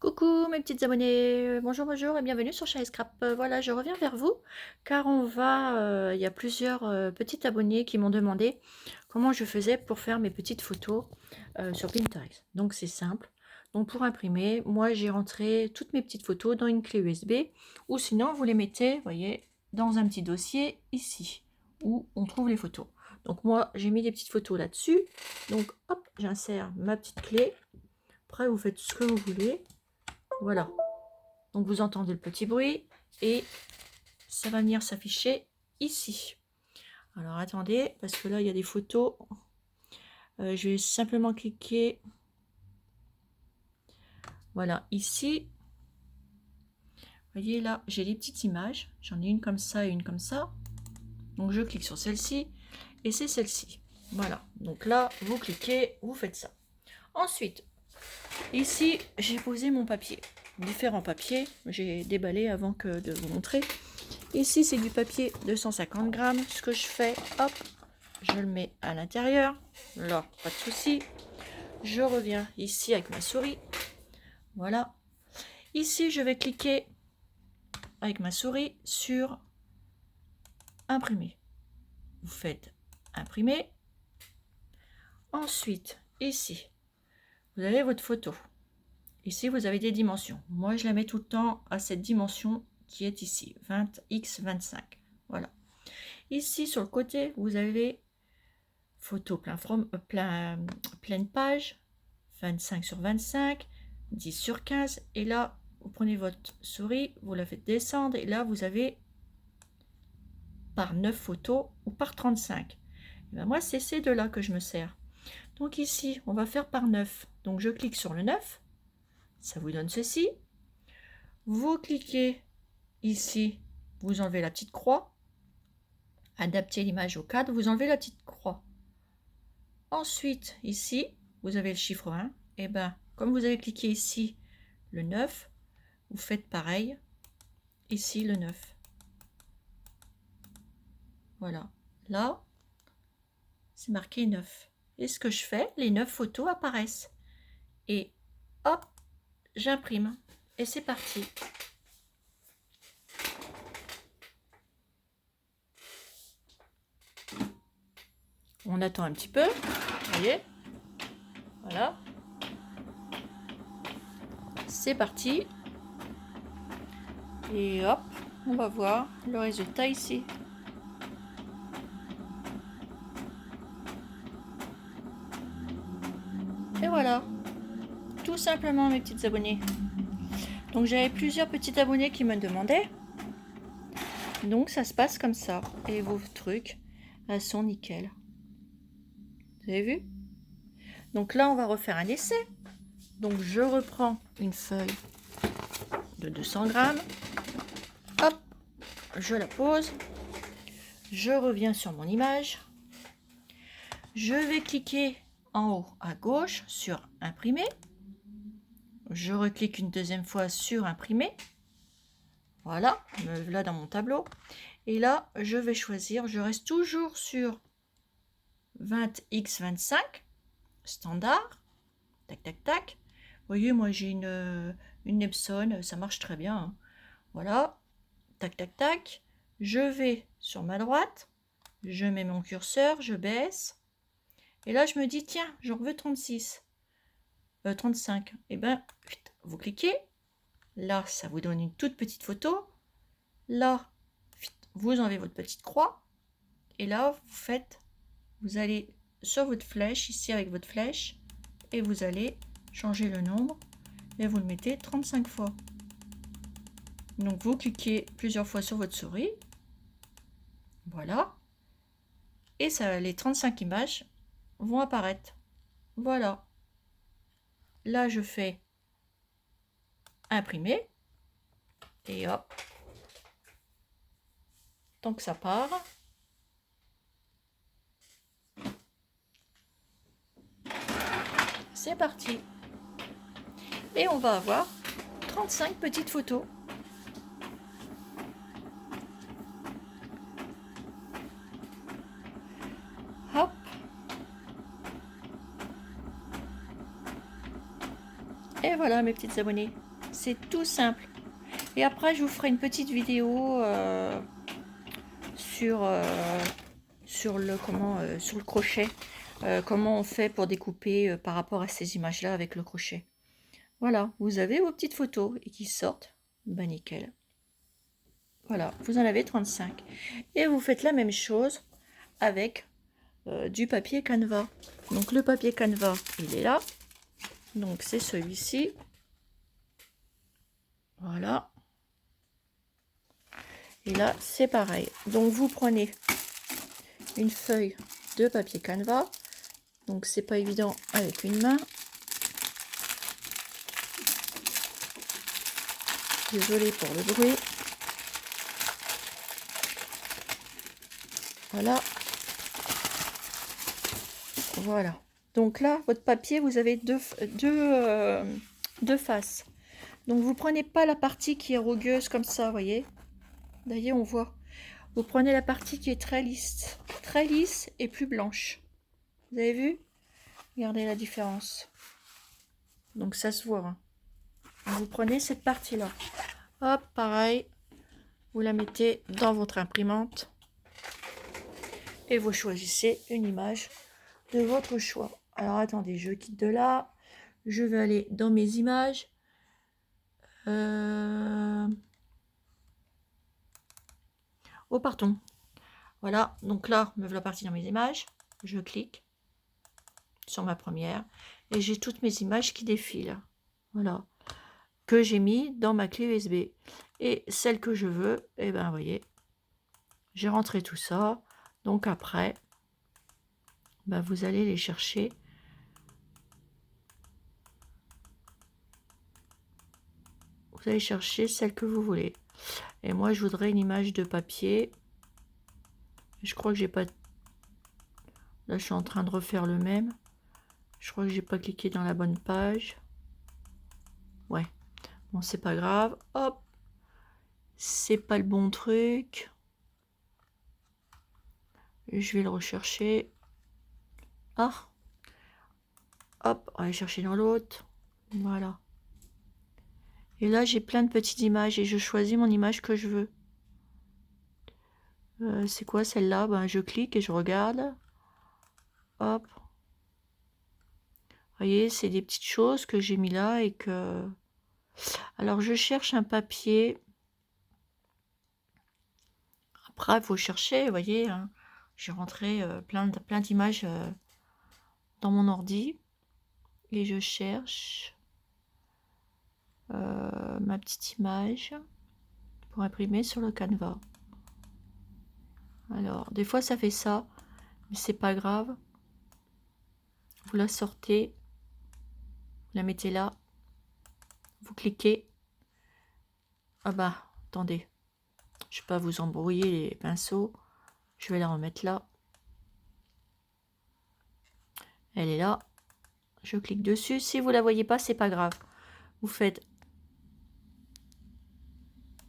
Coucou mes petites abonnées, bonjour, bonjour et bienvenue sur Chai Scrap. Voilà, je reviens vers vous car il y a plusieurs petites abonnées qui m'ont demandé comment je faisais pour faire mes petites photos sur Pinterest. Donc c'est simple. Donc pour imprimer, moi j'ai rentré toutes mes petites photos dans une clé USB ou sinon vous les mettez, voyez, dans un petit dossier ici où on trouve les photos. Donc moi j'ai mis des petites photos là-dessus. Donc hop, j'insère ma petite clé. Après vous faites ce que vous voulez. Voilà, donc vous entendez le petit bruit et ça va venir s'afficher ici. Alors attendez, parce que là il y a des photos. Je vais simplement cliquer. Voilà, ici. Vous voyez là, j'ai des petites images. J'en ai une comme ça et une comme ça. Donc je clique sur celle-ci et c'est celle-ci. Voilà, donc là vous cliquez, vous faites ça. Ensuite, ici j'ai posé mon papier. Différents papiers, j'ai déballé avant que de vous montrer. Ici, c'est du papier de 150 grammes. Ce que je fais, hop, je le mets à l'intérieur. Là, pas de souci. Je reviens ici avec ma souris. Voilà. Ici, je vais cliquer avec ma souris sur imprimer. Vous faites imprimer. Ensuite, ici, vous avez votre photo. Ici, vous avez des dimensions. Moi, je la mets tout le temps à cette dimension qui est ici, 20x25. Voilà. Ici, sur le côté, vous avez photo pleine page, 25 sur 25, 10 sur 15. Et là, vous prenez votre souris, vous la faites descendre. Et là, vous avez par 9 photos ou par 35. Et ben moi, c'est ces deux-là que je me sers. Donc ici, on va faire par 9. Donc je clique sur le 9. Ça vous donne ceci. Vous cliquez ici, vous enlevez la petite croix. Adapter l'image au cadre, vous enlevez la petite croix. Ensuite, ici, vous avez le chiffre 1. Et bien, comme vous avez cliqué ici le 9, vous faites pareil. Ici, le 9. Voilà. Là, c'est marqué 9. Et ce que je fais, les 9 photos apparaissent. Et hop, j'imprime. Et c'est parti. On attend un petit peu. Vous voyez? Voilà. C'est parti. Et hop, on va voir le résultat ici. Et voilà. Tout simplement, mes petites abonnées. Donc j'avais plusieurs petits abonnés qui me demandaient. Donc ça se passe comme ça. Et vos trucs, elles sont nickel. Vous avez vu? Donc là, on va refaire un essai. Donc je reprends une feuille de 200 grammes. Hop, je la pose. Je reviens sur mon image. Je vais cliquer en haut à gauche sur imprimer. Je reclique une deuxième fois sur imprimer. Voilà, là dans mon tableau. Et là, je vais choisir, je reste toujours sur 20x25, standard. Tac, tac, tac. Vous voyez, moi j'ai une Epson, ça marche très bien. Hein. Voilà, tac, tac, tac. Je vais sur ma droite, je mets mon curseur, je baisse. Et là, je me dis, tiens, j'en veux 36. 35. Et bien, vous cliquez. Là, ça vous donne une toute petite photo. Là, vous enlevez votre petite croix. Et là, vous allez sur votre flèche, ici avec votre flèche, et vous allez changer le nombre, et vous le mettez 35 fois. Donc, vous cliquez plusieurs fois sur votre souris. Voilà. Et ça, les 35 images vont apparaître. Voilà. Là, je fais imprimer. Et hop. Tant que ça part. C'est parti. Et on va avoir 35 petites photos. Hop. Et voilà mes petites abonnées. C'est tout simple. Et après, je vous ferai une petite vidéo sur, sur le crochet. Comment on fait pour découper par rapport à ces images-là avec le crochet. Voilà, vous avez vos petites photos et qui sortent. Ben nickel. Voilà, vous en avez 35. Et vous faites la même chose avec du papier Canva. Donc le papier Canva, il est là. Donc c'est celui-ci. Voilà. Et là, c'est pareil. Donc vous prenez une feuille de papier Canva. Donc c'est pas évident avec une main. Désolée pour le bruit. Voilà. Voilà. Donc là, votre papier, vous avez deux faces. Donc vous prenez pas la partie qui est rugueuse comme ça, vous voyez. D'ailleurs, on voit. Vous prenez la partie qui est très lisse et plus blanche. Vous avez vu? Regardez la différence. Donc ça se voit. Hein. Vous prenez cette partie-là. Hop, pareil. Vous la mettez dans votre imprimante. Et vous choisissez une image de votre choix. Alors attendez, je quitte de là. Je vais aller dans mes images. Oh, pardon. Voilà, donc là, me voilà partie dans mes images. Je clique sur ma première et j'ai toutes mes images qui défilent. Voilà, que j'ai mis dans ma clé USB. Et celle que je veux, et ben, vous voyez, j'ai rentré tout ça. Donc après, ben, vous allez les chercher. Vous allez chercher celle que vous voulez. Et moi, je voudrais une image de papier. Je crois que j'ai pas... Là, je suis en train de refaire le même. Je crois que j'ai pas cliqué dans la bonne page. Ouais. Bon, c'est pas grave. Hop. C'est pas le bon truc. Je vais le rechercher. Ah. Hop, on va aller chercher dans l'autre. Voilà. Et là, j'ai plein de petites images et je choisis mon image que je veux. C'est quoi celle-là? Ben, je clique et je regarde. Hop. Vous voyez, c'est des petites choses que j'ai mis là et que... Alors, je cherche un papier. Après, il faut chercher, vous voyez. Hein. J'ai rentré plein d'images dans mon ordi. Et je cherche ma petite image pour imprimer sur le Canva. Alors, des fois, ça fait ça. Mais c'est pas grave. Vous la sortez. Vous la mettez là. Vous cliquez. Ah bah, attendez. Je vais pas vous embrouiller les pinceaux. Je vais la remettre là. Elle est là. Je clique dessus. Si vous la voyez pas, c'est pas grave. Vous faites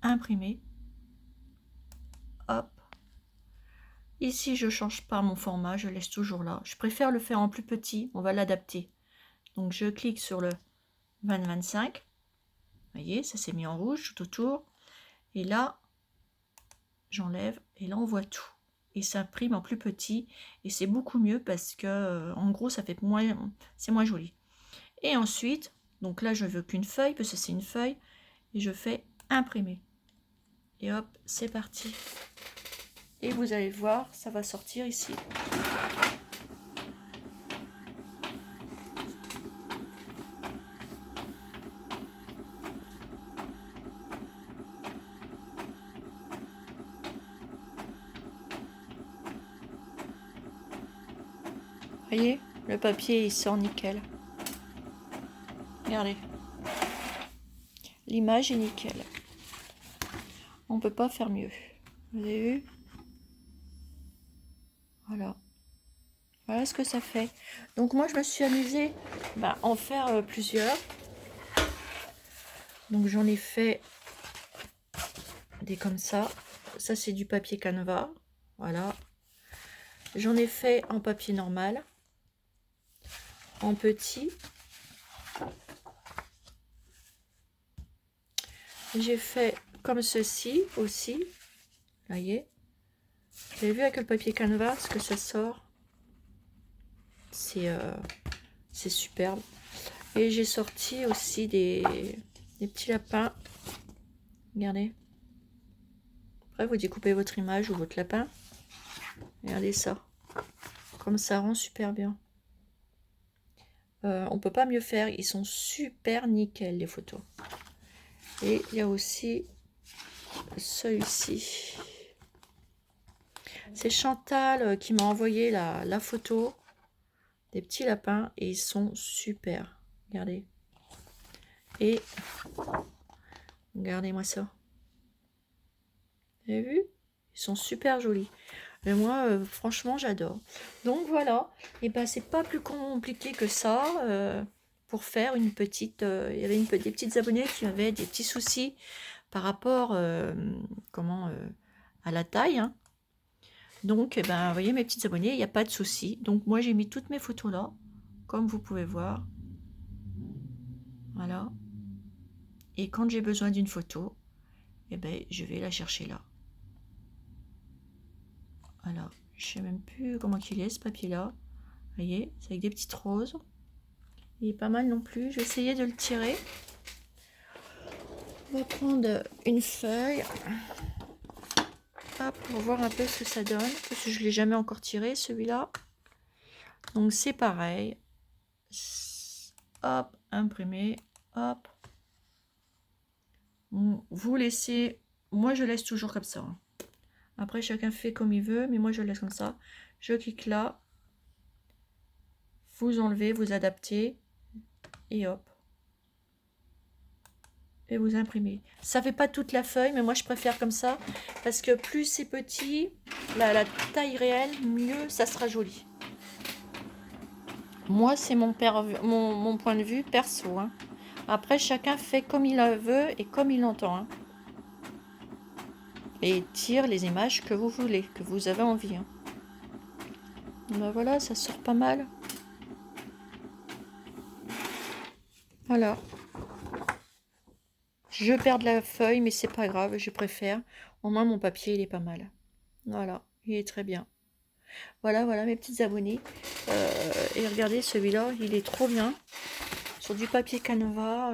imprimer. Hop. Ici, je change pas mon format. Je laisse toujours là. Je préfère le faire en plus petit. On va l'adapter. Donc, je clique sur le 20-25. Vous voyez, ça s'est mis en rouge tout autour. Et là, j'enlève. Et là, on voit tout. Et ça imprime en plus petit. Et c'est beaucoup mieux parce que, en gros, ça fait moins... C'est moins joli. Et ensuite, donc là, je veux qu'une feuille, parce que c'est une feuille. Et je fais imprimer. Et hop, c'est parti. Et vous allez voir, ça va sortir ici. Voyez, le papier il sort nickel. Regardez. L'image est nickel. On peut pas faire mieux. Vous avez vu? Voilà. Voilà ce que ça fait. Donc moi je me suis amusée à en faire plusieurs. Donc j'en ai fait des comme ça. Ça c'est du papier Canva. Voilà. J'en ai fait en papier normal. En petit. J'ai fait comme ceci aussi. Vous voyez, vous avez vu avec le papier canevas ce que ça sort. C'est superbe. Et j'ai sorti aussi des petits lapins. Regardez. Après, vous découpez votre image ou votre lapin. Regardez ça. Comme ça rend super bien. On peut pas mieux faire. Ils sont super nickel, les photos. Et il y a aussi celui-ci. C'est Chantal qui m'a envoyé la photo des petits lapins. Et ils sont super. Regardez. Et regardez-moi ça. Vous avez vu? Ils sont super jolis. Et moi, franchement, j'adore. Donc voilà. Et ben, c'est pas plus compliqué que ça pour faire une petite. Il y avait des petites abonnées qui avaient des petits soucis par rapport à la taille. Hein. Donc, eh ben, vous voyez, mes petites abonnées, il n'y a pas de souci. Donc, moi, j'ai mis toutes mes photos là, comme vous pouvez voir. Voilà. Et quand j'ai besoin d'une photo, eh ben, je vais la chercher là. Voilà. Je sais même plus comment il est, ce papier-là. Vous voyez, c'est avec des petites roses. Il est pas mal non plus. Je vais essayer de le tirer. On va prendre une feuille. Hop, pour voir un peu ce que ça donne. Parce que je ne l'ai jamais encore tiré, celui-là. Donc, c'est pareil. Hop, imprimer. Hop. Vous laissez... Moi, je laisse toujours comme ça. Après, chacun fait comme il veut. Mais moi, je laisse comme ça. Je clique là. Vous enlevez, vous adaptez. Et hop. Et vous imprimez. Ça fait pas toute la feuille, mais moi je préfère comme ça parce que plus c'est petit, la taille réelle, mieux ça sera joli. Moi c'est mon point de vue perso. Hein. Après chacun fait comme il veut et comme il l'entend. Hein. Et tire les images que vous voulez, que vous avez envie. Hein. Ben voilà, ça sort pas mal. Voilà. Je perds de la feuille, mais c'est pas grave, je préfère. Au moins mon papier, il est pas mal. Voilà, il est très bien. Voilà, voilà mes petites abonnées. Et regardez, celui-là, il est trop bien. Sur du papier canevas.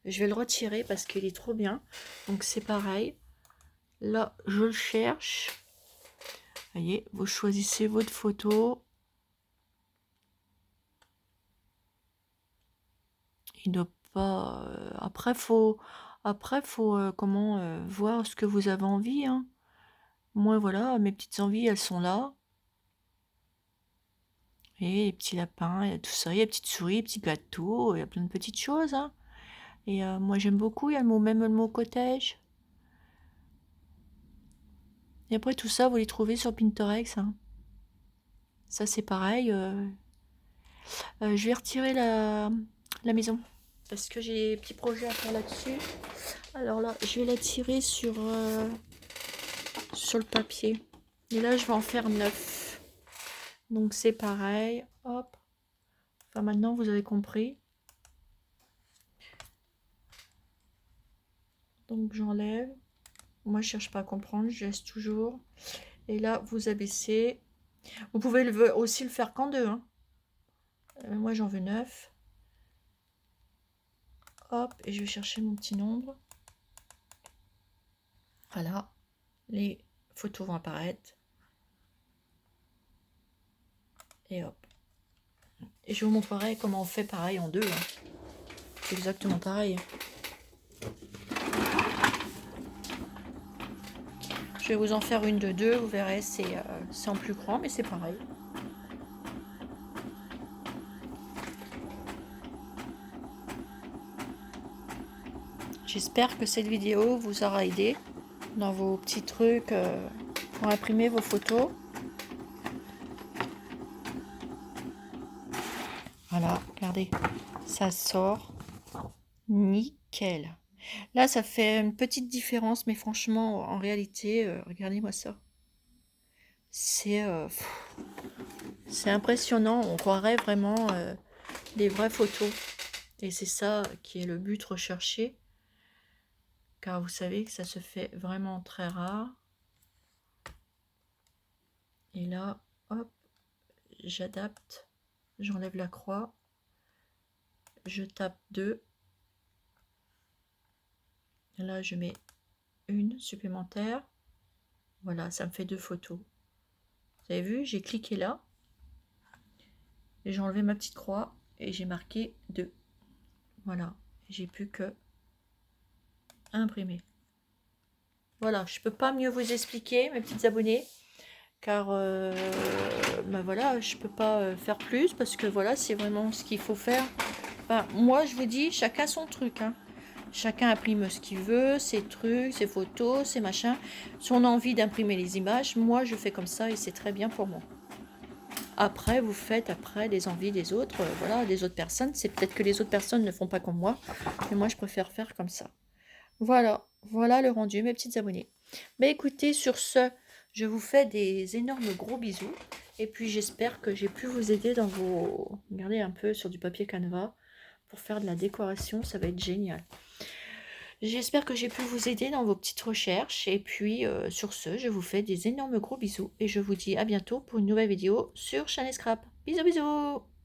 Je vais le retirer parce qu'il est trop bien. Donc c'est pareil. Là, je le cherche. Vous voyez, vous choisissez votre photo. Il ne doit pas... Après, faut voir ce que vous avez envie. Hein. Moi, voilà, mes petites envies, elles sont là. Et les petits lapins, il y a tout ça. Il y a des petites souris, des petits gâteaux. Il y a plein de petites choses. Hein. Et moi, j'aime beaucoup. Il y a même le mot cottage. Et après, tout ça, vous les trouvez sur Pinterest. Hein. Ça, c'est pareil. Je vais retirer la maison. Parce que j'ai des petits projets à faire là-dessus. Alors là, je vais la tirer sur le papier. Et là, je vais en faire 9. Donc, c'est pareil. Hop. Enfin, maintenant, vous avez compris. Donc, j'enlève. Moi, je cherche pas à comprendre. Je laisse toujours. Et là, vous abaissez. Vous pouvez aussi le faire qu'en 2. Hein. Moi, j'en veux 9. Hop. Et je vais chercher mon petit nombre. Voilà. Les photos vont apparaître. Et hop. Et je vous montrerai comment on fait pareil en 2. Hein. C'est exactement pareil. Je vais vous en faire une de 2. Vous verrez, c'est en plus grand, mais c'est pareil. J'espère que cette vidéo vous aura aidé dans vos petits trucs pour imprimer vos photos. Voilà, regardez, ça sort nickel. Là, ça fait une petite différence, mais franchement, en réalité, regardez-moi ça. C'est impressionnant, on croirait vraiment des vraies photos. Et c'est ça qui est le but recherché. car vous savez que ça se fait vraiment très rare. Et là, hop, j'adapte, j'enlève la croix, je tape 2. Là, je mets une supplémentaire. Voilà, ça me fait 2 photos. Vous avez vu, j'ai cliqué là, et j'ai enlevé ma petite croix, et j'ai marqué 2. Voilà, j'ai plus que imprimer. Voilà, je peux pas mieux vous expliquer, mes petites abonnées, car ben voilà, je peux pas faire plus, parce que voilà, c'est vraiment ce qu'il faut faire. Enfin, moi, je vous dis, chacun son truc, hein. Chacun imprime ce qu'il veut, ses trucs, ses photos, ses machins. Son envie d'imprimer les images, moi, je fais comme ça, et c'est très bien pour moi. Après, vous faites après les envies des autres, voilà, des autres personnes. C'est peut-être que les autres personnes ne font pas comme moi, mais moi, je préfère faire comme ça. Voilà, voilà le rendu, mes petites abonnées. Mais écoutez, sur ce, je vous fais des énormes gros bisous. Et puis, j'espère que j'ai pu vous aider dans vos... Regardez un peu sur du papier Canva pour faire de la décoration, ça va être génial. J'espère que j'ai pu vous aider dans vos petites recherches. Et puis, sur ce, je vous fais des énormes gros bisous. Et je vous dis à bientôt pour une nouvelle vidéo sur Chanel Scrap. Bisous, bisous!